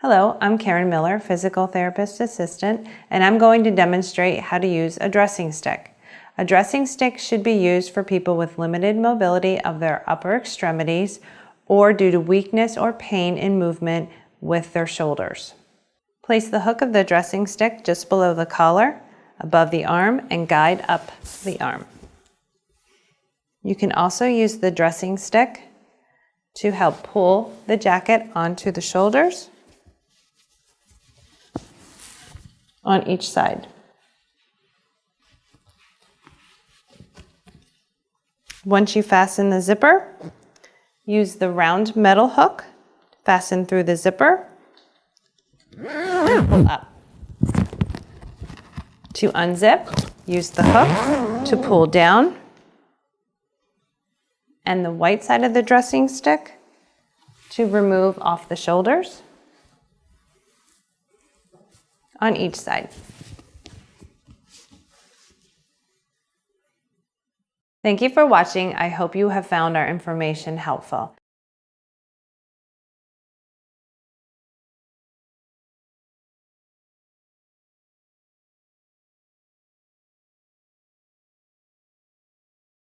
Hello, I'm Karen Miller, Physical Therapist Assistant, and I'm going to demonstrate how to use a dressing stick. A dressing stick should be used for people with limited mobility of their upper extremities or due to weakness or pain in movement with their shoulders. Place the hook of the dressing stick just below the collar, above the arm, and guide up the arm. You can also use the dressing stick to help pull the jacket onto the shoulders on each side. Once you fasten the zipper, use the round metal hook, fasten through the zipper, and pull up. To unzip, use the hook to pull down, and the white side of the dressing stick to remove off the shoulders on each side. Thank you for watching. I hope you have found our information helpful.